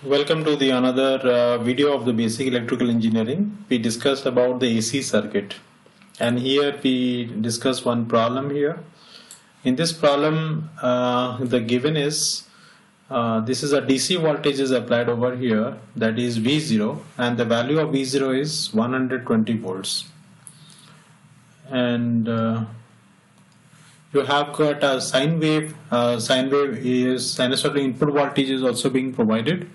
Welcome to the another video of the basic electrical engineering. We discussed about the AC circuit, and here we discuss one problem here. In this problem, the given is this is a DC voltage is applied over here, that is V0, and the value of V0 is 120 volts. And you have got a sine wave. Sine wave is sinusoidal input voltage is also being provided.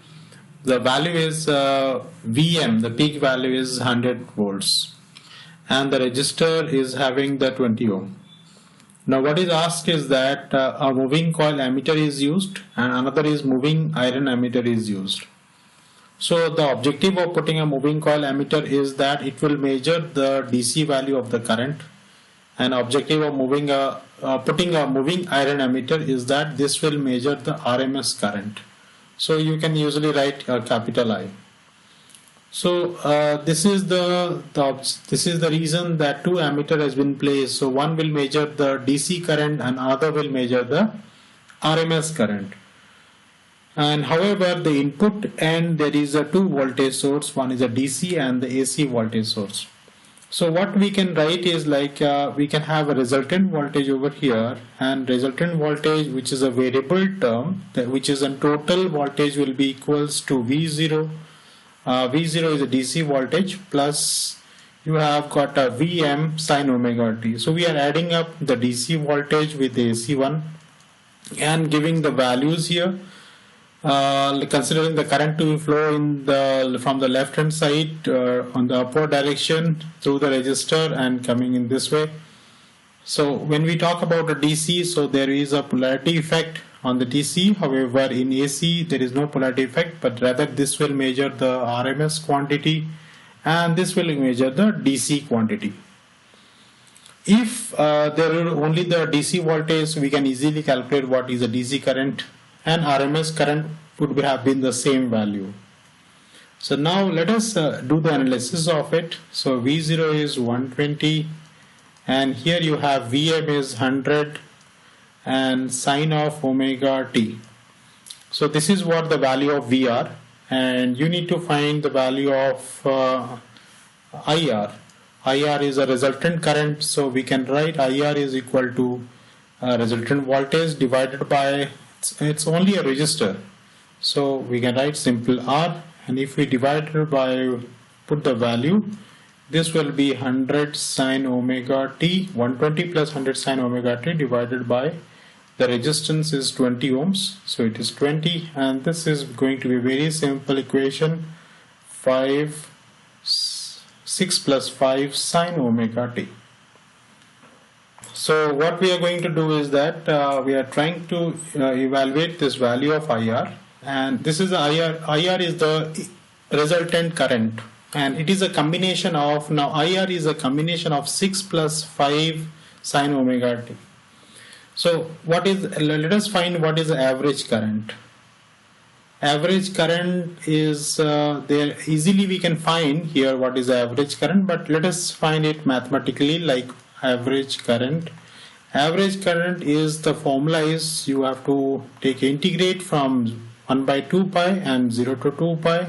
The value is Vm, the peak value is 100 volts, and the resistor is having the 20 ohm. Now what is asked is that a moving coil ammeter is used and another is moving iron ammeter is used. So the objective of putting a moving coil ammeter is that it will measure the DC value of the current, and objective of putting a moving iron ammeter is that this will measure the RMS current. So you can usually write capital I. So this is the reason that two ammeter has been placed. So one will measure the DC current and other will measure the RMS current. And however, the input end there is a two voltage source. One is a DC and the AC voltage source. So what we can write is like we can have a resultant voltage over here, and resultant voltage, which is a variable term, which is a total voltage, will be equals to V0. V0 is a DC voltage plus you have got a Vm sine omega t. So we are adding up the DC voltage with the AC one and giving the values here. Considering the current to flow from the left hand side on the upward direction through the resistor and coming in this way. So when we talk about a DC, so there is a polarity effect on the DC. However, in AC there is no polarity effect, but rather this will measure the RMS quantity and this will measure the DC quantity. If there are only the DC voltage, we can easily calculate what is the DC current, and RMS current would have been the same value. So now let us do the analysis of it. So V0 is 120 and here you have Vm is 100 and sine of omega t. So this is what the value of VR, and you need to find the value of IR. IR is a resultant current, so we can write IR is equal to resultant voltage divided by, it's only a resistor, so we can write simple R, and if we divide it by, put the value, this will be 100 sine omega t, 120 plus 100 sine omega t divided by the resistance is 20 ohms, so it is 20, and this is going to be very simple equation, 6 plus 5 sine omega t. So what we are going to do is that we are trying to evaluate this value of IR, and this is IR. IR is the resultant current, and it is a combination of, now IR is a combination of 6 plus 5 sine omega t. So what is, let us find what is the average current. Average current is there, easily we can find here what is the average current, but let us find it mathematically, like average current. Average current is, the formula is, you have to take integrate from 1 by 2 pi and 0 to 2 pi,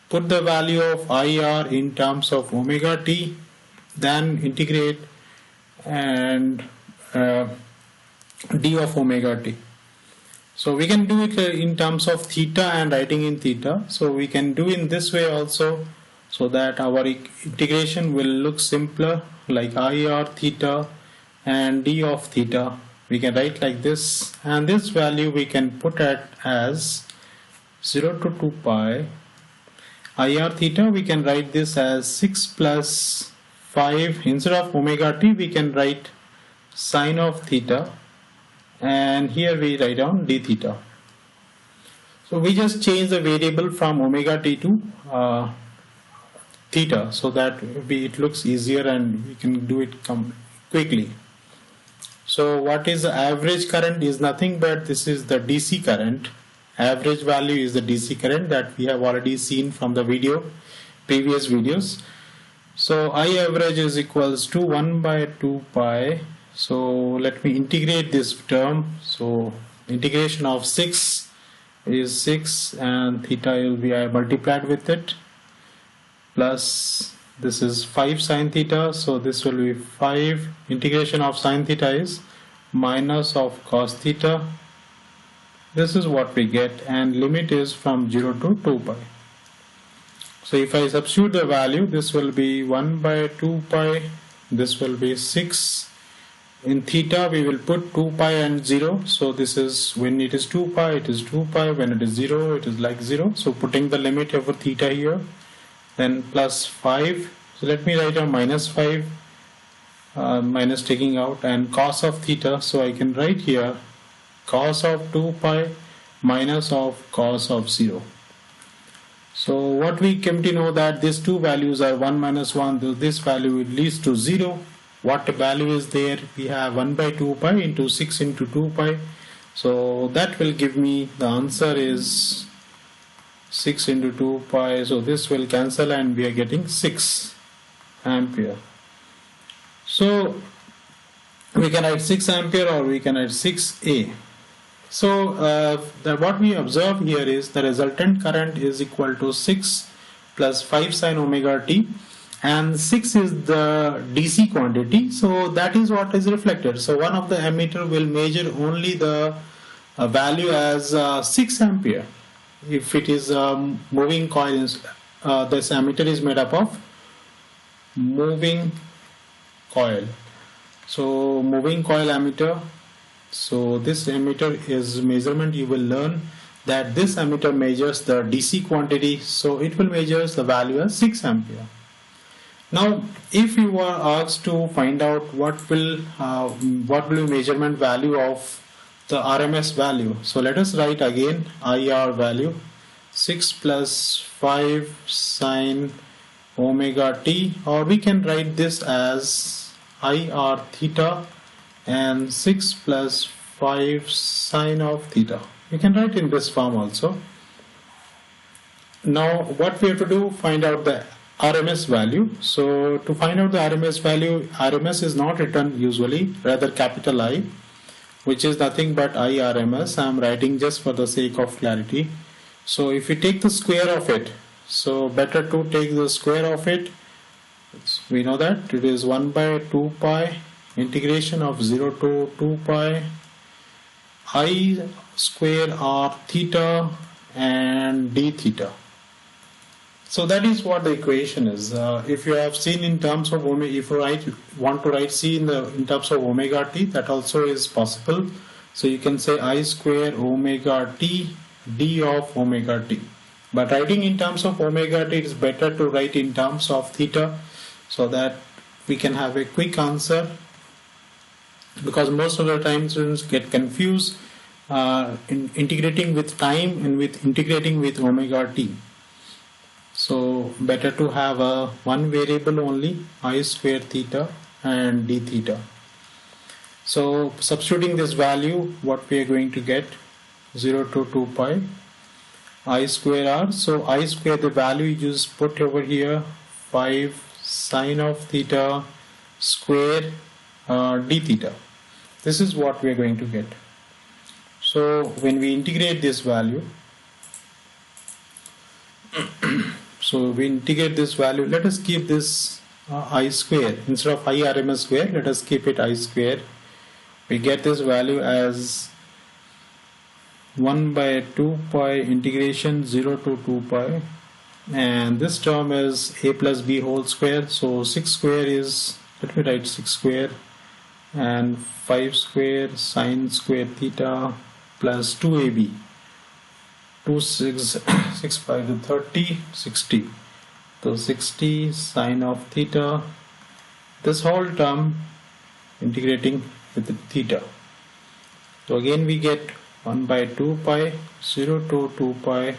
put the value of IR in terms of omega t, then integrate and d of omega t. So we can do it in terms of theta and writing in theta. So we can do in this way also, so that our integration will look simpler, like IR theta and d of theta. We can write like this, and this value we can put at as 0 to 2 pi. IR theta we can write this as 6 plus 5, instead of omega t we can write sine of theta, and here we write down d theta. So we just change the variable from omega t to theta, so that it looks easier and we can do it quickly. So what is the average current is nothing but this is the DC current. Average value is the DC current that we have already seen from the previous videos. So I average is equals to 1 by 2 pi. So let me integrate this term. So integration of 6 is 6 and theta will be multiplied with it, plus this is 5 sine theta, so this will be 5 integration of sine theta is minus of cos theta. This is what we get, and limit is from 0 to 2 pi. So if I substitute the value, this will be 1 by 2 pi, this will be 6. In theta we will put 2 pi and 0, so this is when it is 2 pi it is 2 pi, when it is 0 it is like 0. So putting the limit over theta here, then plus 5, so let me write a minus 5, minus taking out, and cos of theta, so I can write here cos of 2 pi minus of cos of 0. So what we came to know that these two values are 1 minus 1, so this value will lead to 0. What value is there? We have 1 by 2 pi into 6 into 2 pi. So that will give me, the answer is 6 into 2 pi. So this will cancel and we are getting 6 ampere. So we can write 6 ampere or we can write 6A. So what we observe here is the resultant current is equal to 6 plus 5 sine omega t, and 6 is the DC quantity, so that is what is reflected. So one of the ammeter will measure only the value as 6 ampere. If it is moving coil, this ammeter is made up of moving coil. So moving coil ammeter. So this ammeter is measurement, you will learn that this ammeter measures the DC quantity, so it will measure the value as 6 ampere. Now if you are asked to find out what will be measurement value of the RMS value, so let us write again IR value 6 plus 5 sine omega t, or we can write this as IR theta and 6 plus 5 sine of theta. You can write in this form also. Now what we have to do, find out the RMS value. So to find out the RMS value, RMS is not written usually, rather capital I, which is nothing but IRMS. I am writing just for the sake of clarity. So if we take the square of it, so better to take the square of it. We know that it is 1 by 2 pi integration of 0 to 2 pi I square r theta and d theta. So that is what the equation is. If you have seen in terms of omega, if you want to write C in terms of omega t, that also is possible. So you can say I square omega t d of omega t. But writing in terms of omega t, it is better to write in terms of theta, so that we can have a quick answer, because most of the time students get confused in integrating with time and with integrating with omega t. So better to have a one variable only, I square theta and d theta. So substituting this value, what we are going to get, 0 to 2 pi I square r. So I square, the value you just put over here, 5 sine of theta square d theta. This is what we are going to get. So when we integrate this value, so we integrate this value, let us keep this I square, instead of I RMS square, let us keep it I square. We get this value as 1 by 2 pi integration 0 to 2 pi, and this term is a plus b whole square. So 6 square is, let me write 6 square, and 5 square sine square theta plus 2ab, 2 6 6 5 to 30, 60. So 60 sine of theta, this whole term integrating with the theta. So again we get 1 by 2 pi, 0 to 2 pi,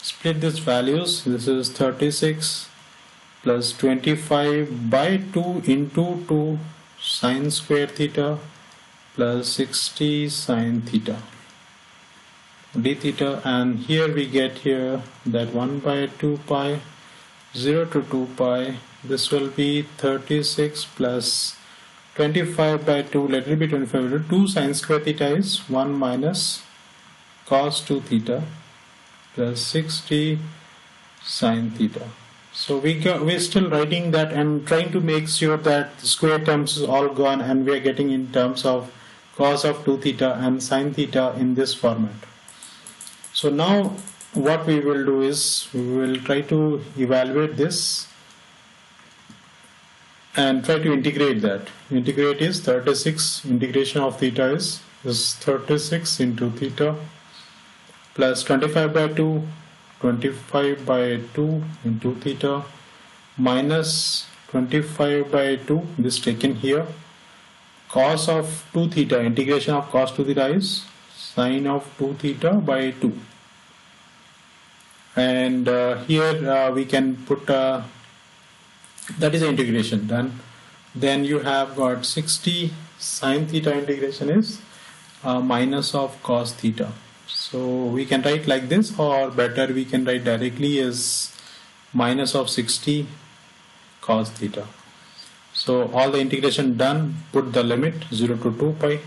split these values, this is 36 plus 25 by 2 into 2 sine square theta plus 60 sine theta d theta, and here we get here that 1 by 2 pi 0 to 2 pi, this will be 36 plus 25 by 2, let it be 25 by 2 sine square theta is 1 minus cos 2 theta plus 60 sine theta. So we're still writing that and trying to make sure that the square terms is all gone, and we are getting in terms of cos of 2 theta and sine theta in this format. So now what we will do is we will try to evaluate this and try to integrate that. Integrate is 36, integration of theta is 36 into theta plus 25 by 2, 25 by 2 into theta minus 25 by 2, this taken here, cos of 2 theta, integration of cos 2 theta is sine of 2 theta by 2. And here we can put that is the integration done. Then you have got 60 sine theta integration is minus of cos theta. So we can write like this, or better we can write directly as minus of 60 cos theta. So all the integration done, put the limit 0 to 2 pi.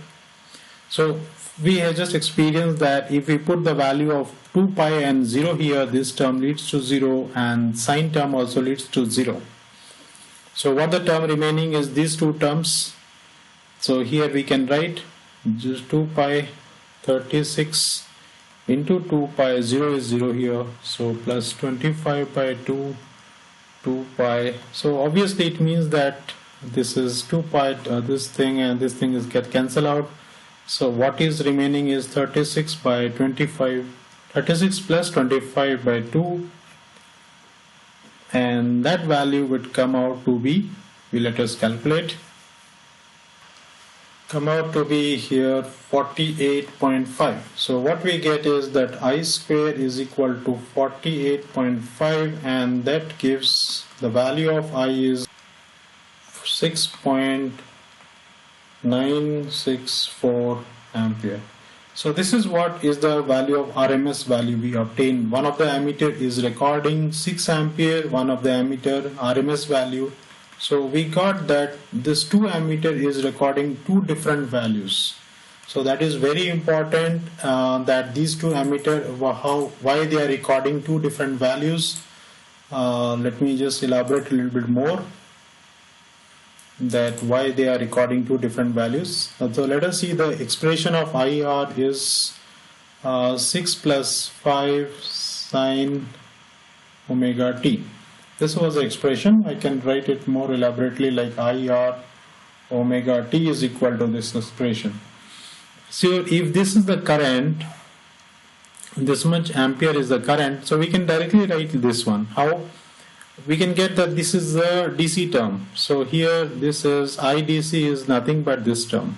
So we have just experienced that if we put the value of 2 pi and 0 here, this term leads to 0 and sine term also leads to 0. So what the term remaining is these two terms. So here we can write just 2 pi 36 into 2 pi, 0 is 0 here, so plus 25 by 2, 2 pi. So obviously it means that this is 2 pi, this thing and this thing is get cancelled out. So what is remaining is 36 by 25, 36 plus 25 by 2, and that value would come out to be, let us calculate, come out to be here 48.5. So what we get is that I square is equal to 48.5, and that gives the value of I is 6.964 ampere. So this is what is the value of RMS value we obtained. One of the ammeter is recording 6 ampere, one of the ammeter RMS value. So we got that this 2 ammeter is recording 2 different values. So that is very important that these 2 ammeter, why they are recording 2 different values. Let me just elaborate a little bit more, that why they are recording 2 different values. So let us see the expression of IR is 6 plus 5 sine omega t. This was the expression. I can write it more elaborately like IR omega t is equal to this expression. So if this is the current, this much ampere is the current, so we can directly write this one. How? We can get that this is the DC term. So here this is IDC is nothing but this term.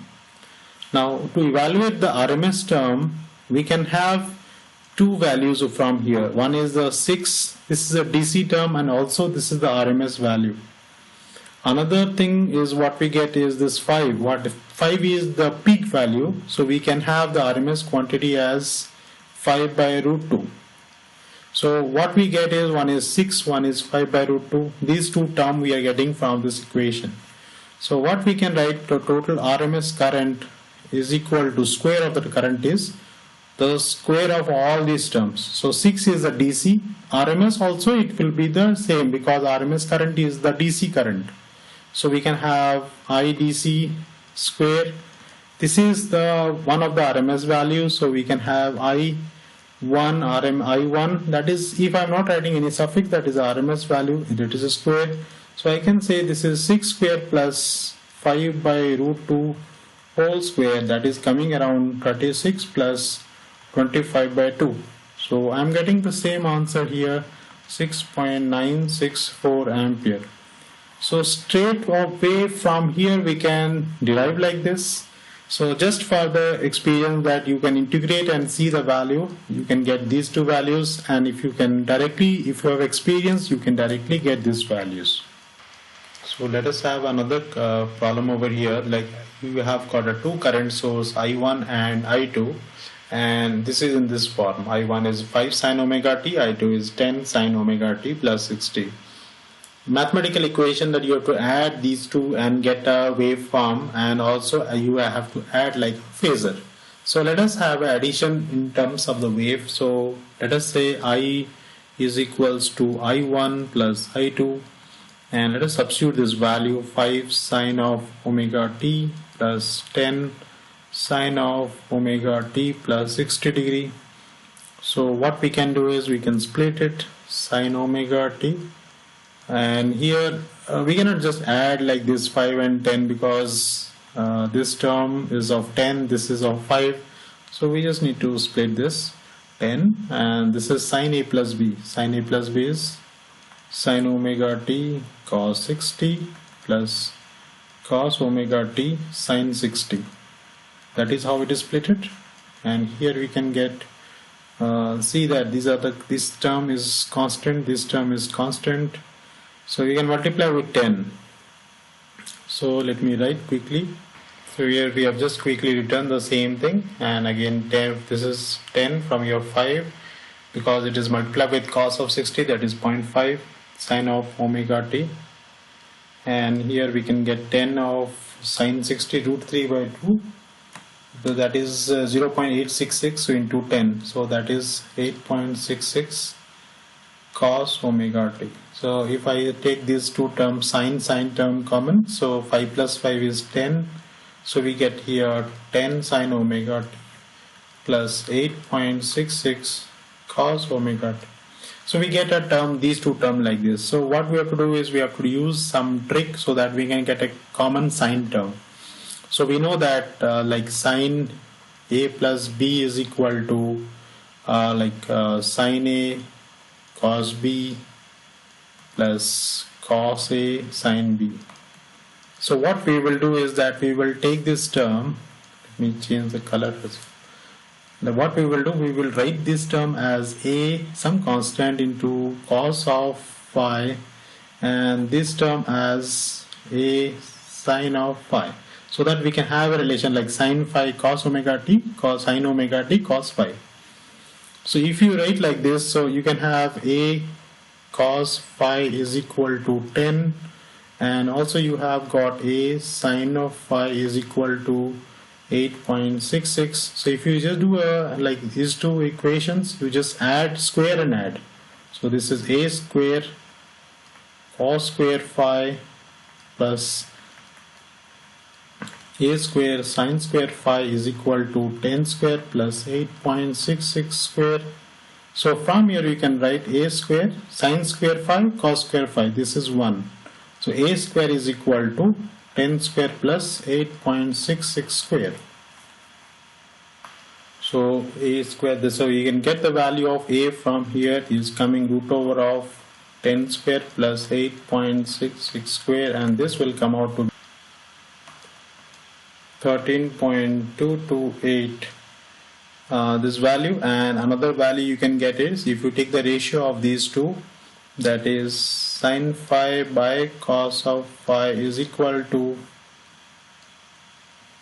Now to evaluate the RMS term, we can have 2 values from here. One is the 6, this is a DC term, and also this is the RMS value. Another thing is what we get is this 5. What 5 is the peak value, so we can have the RMS quantity as 5 by root 2. So what we get is one is 6, one is 5 by root 2. These 2 terms we are getting from this equation. So what we can write, the total RMS current is equal to square of the current is the square of all these terms. So 6 is the DC. RMS also it will be the same because RMS current is the DC current. So we can have IDC square. This is the one of the RMS values. So we can have I1 I1, that is, if I am not writing any suffix, that is the RMS value, it is a square. So I can say this is 6 square plus 5 by root 2 whole square, that is coming around 36 plus 25 by 2. So I am getting the same answer here, 6.964 ampere. So straight away from here we can derive like this. So just for the experience that you can integrate and see the value, you can get these 2 values, and if you can directly, if you have experience, you can directly get these values. So let us have another problem over here. Like you have got a 2 current source I1 and I2, and this is in this form. I1 is 5 sine omega t, I2 is 10 sine omega t plus 60. Mathematical equation that you have to add these 2 and get a waveform, and also you have to add like phasor. So let us have an addition in terms of the wave. So let us say I is equals to I1 plus I2, and let us substitute this value 5 sine of omega t plus 10 sine of omega t plus 60 degree. So what we can do is we can split it sine omega t, and here we cannot just add like this 5 and 10 because this term is of 10, this is of 5, so we just need to split this 10, and this is sine a plus b. Sine a plus b is sine omega t cos 60 plus cos omega t sine 60. That is how it is splitted, and here we can get see that this term is constant, this term is constant, so we can multiply with 10. So let me write quickly. So here we have just quickly written the same thing, and again 10, this is 10 from your 5 because it is multiplied with cos of 60, that is 0.5 sine of omega t, and here we can get 10 of sine 60 root 3 by 2, so that is 0.866, so into 10, so that is 8.66 cos omega t. So if I take these two terms, sine term common, so 5 plus 5 is 10, so we get here 10 sine omega t plus 8.66 cos omega t. So we get a term, these two terms like this. So what we have to do is we have to use some trick so that we can get a common sine term. So we know that like sine a plus b is equal to sine a cos b plus cos a sine b. So what we will do is that we will take this term, let me change the color. Now what we will do, we will write this term as a some constant into cos of phi, and this term as a sine of phi, so that we can have a relation like sine phi cos omega t cos sine omega t cos phi. So if you write like this, so you can have a cos phi is equal to 10, and also you have got a sine of phi is equal to 8.66. so if you just do like these two equations, you just add square and add. So this is a square cos square phi plus a square sine square phi is equal to 10 square plus 8.66 square. So from here you can write a square sine square phi cos square phi, this is 1. So a square is equal to 10 square plus 8.66 square. So a square, so you can get the value of a from here is coming root over of 10 square plus 8.66 square, and this will come out to 13.228 this value. And another value you can get is if you take the ratio of these two, that is sine phi by cos of phi is equal to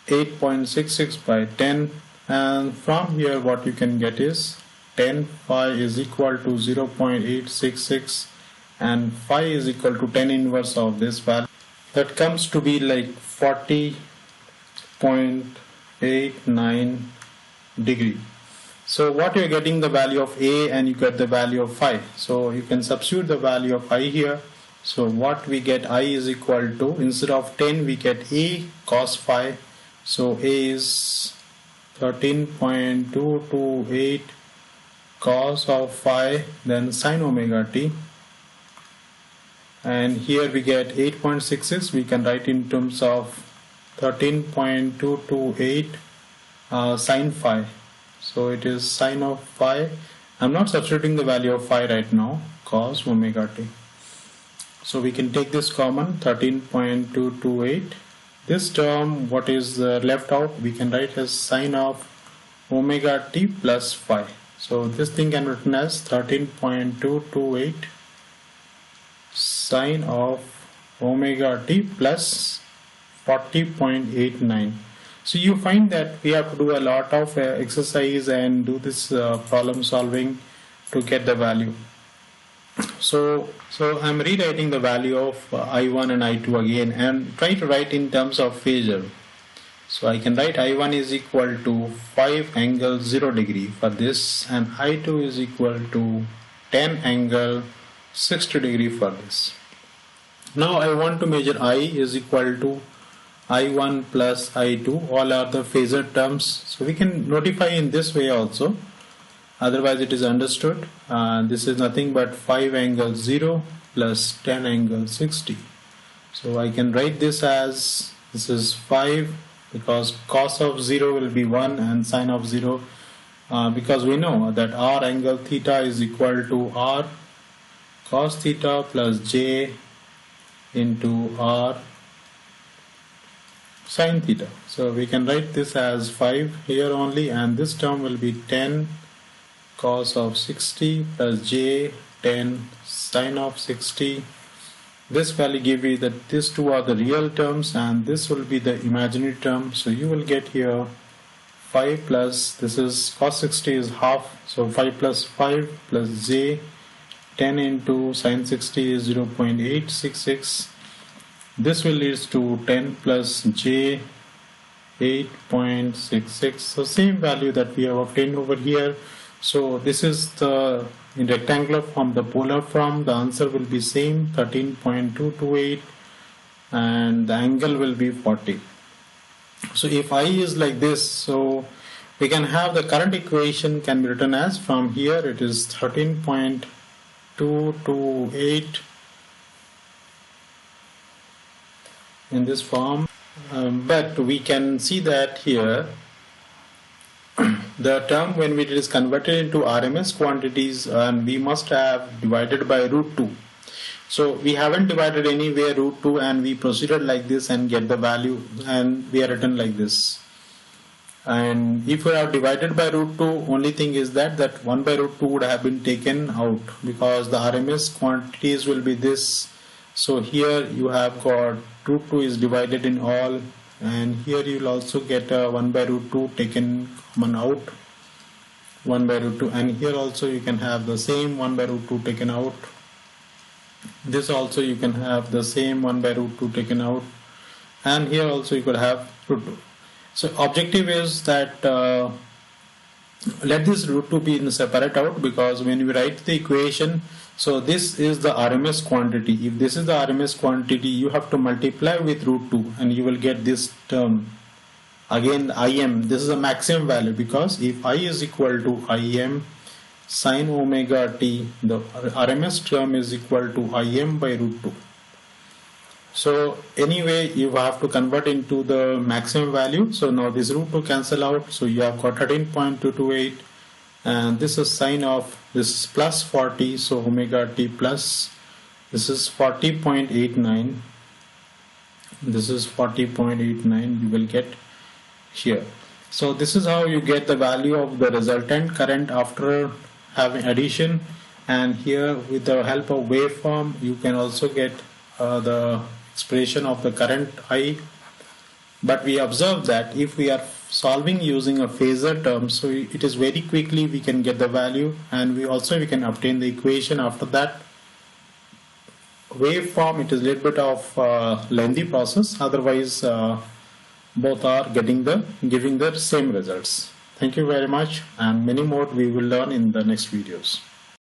8.66 by 10, and from here what you can get is 10 phi is equal to 0.866 and phi is equal to 10 inverse of this value, that comes to be like 40.89 degree. So what you're getting the value of a, and you get the value of phi, so you can substitute the value of I here. So what we get, I is equal to, instead of 10 we get a cos phi, so a is 13.228 cos of phi then sine omega t, and here we get 8.66, we can write in terms of 13.228 sine phi. So it is sine of phi. I'm not substituting the value of phi right now, cos omega t. So we can take this common, 13.228. This term, what is left out, we can write as sine of omega t plus phi. So this thing can be written as 13.228 sine of omega t plus 40.89. So you find that we have to do a lot of exercise and do this problem solving to get the value. So I'm rewriting the value of I1 and I2 again and try to write in terms of phasor. So I can write I1 is equal to 5 angle 0 degree for this, and I2 is equal to 10 angle 60 degree for this. Now I want to measure I is equal to I1 plus I2. All are the phasor terms. So we can notify in this way also. Otherwise it is understood. This is nothing but 5 angle 0 plus 10 angle 60. So I can write this as, this is 5 because cos of 0 will be 1 and sine of 0, because we know that r angle theta is equal to r cos theta plus j into r sine theta. So we can write this as 5 here only, and this term will be 10 cos of 60 plus j 10 sine of 60. This value give you that these two are the real terms and this will be the imaginary term. So you will get here 5 plus, this is cos 60 is half, so 5 plus 5 plus j 10 into sine 60 is 0.866. This will lead to 10 plus j 8.66. So same value that we have obtained over here. So this is the in rectangular form, the polar form. The answer will be same, 13.228, and the angle will be 40. So if I is like this, so we can have the current equation can be written as, from here it is 13.228 in this form, but we can see that here the term when it is converted into RMS quantities, and we must have divided by root 2. So we haven't divided anywhere root 2, and we proceeded like this and get the value, and we are written like this. And if we have divided by root 2, only thing is that 1 by root 2 would have been taken out, because the RMS quantities will be this. So here you have got root 2 is divided in all, and here you will also get 1 by root 2 taken common out, 1 by root 2, and here also you can have the same 1 by root 2 taken out. This also you can have the same 1 by root 2 taken out, and here also you could have root 2. So objective is that let this root 2 be separate out, because when we write the equation, so this is the RMS quantity. If this is the RMS quantity, you have to multiply with root 2 and you will get this term. Again Im, this is a maximum value, because if I is equal to Im sine omega t, the RMS term is equal to Im by root 2. So anyway, you have to convert into the maximum value. So now this root 2 cancel out, so you have got 13.228, and this is sine of, this is plus 40, so omega t plus, this is 40.89, this is 40.89 you will get here. So this is how you get the value of the resultant current after having addition, and here with the help of waveform you can also get the expression of the current I. But we observe that if we are solving using a phasor term, so it is very quickly we can get the value, and we can obtain the equation after that. Waveform, it is a little bit of lengthy process, otherwise both are giving the same results. Thank you very much, and many more we will learn in the next videos.